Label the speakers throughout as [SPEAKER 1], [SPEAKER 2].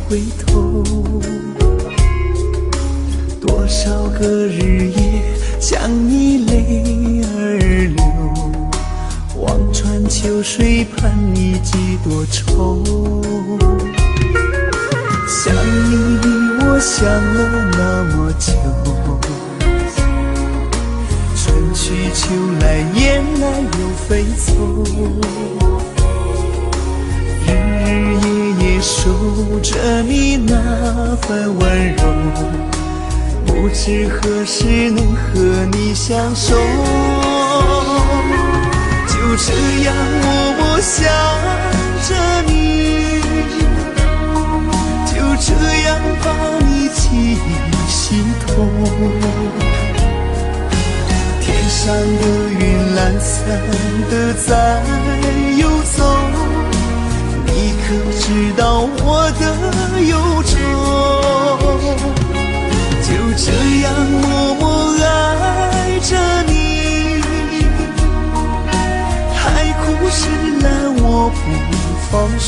[SPEAKER 1] 回头，多少个日夜想你泪儿流，望穿秋水盼你几多愁。想你我想了那么久，春去秋来雁来又飞走，守着你那份温柔，不知何时能和你相守。就这样默默想着你，就这样把你记心头。天上的云懒散的在游走，你可知道我的忧愁？就这样默默爱着你，海枯石烂我不放手。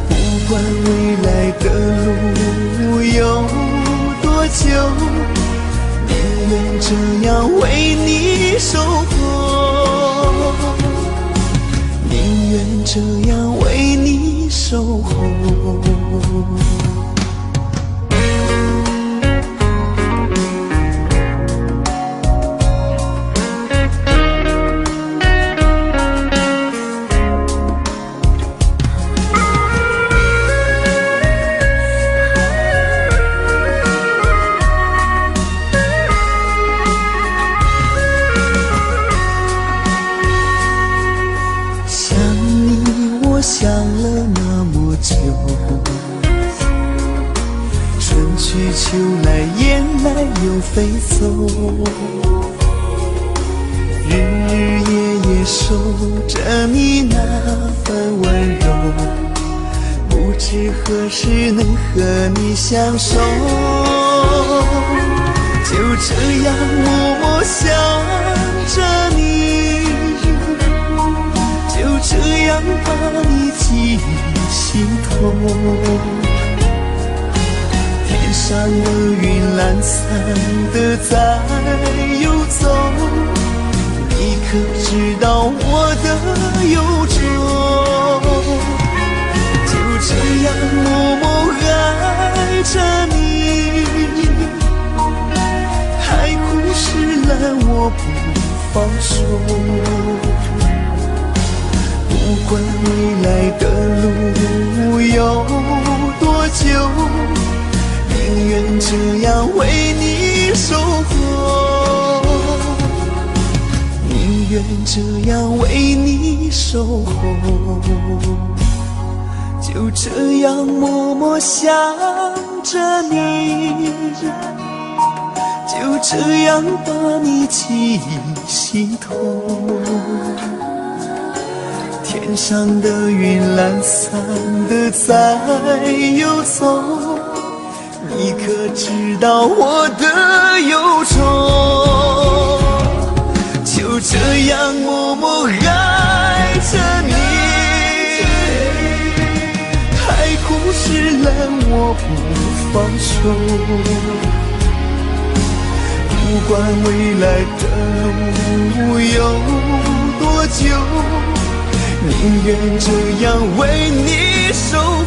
[SPEAKER 1] 不管未来的路有多久，宁愿这样为你守候，宁愿这样为你守候。想了那么久，春去秋来雁来又飞走，日日夜夜守着你那份温柔，不知何时能和你相守。就这样默默想着你，就这样把你记心头。天上的云懒散的在游走，你可知道我的忧愁？就这样默默爱着你，海枯石烂我不放手。不管未来的路有多久，宁愿这样为你守候，宁愿这样为你守候。就这样默默想着你，就这样把你记心头。天上的云懒散的在游走，你可知道我的忧愁？就这样默默爱着你，海枯石烂我不放手。不管未来的路有多久，宁愿这样为你守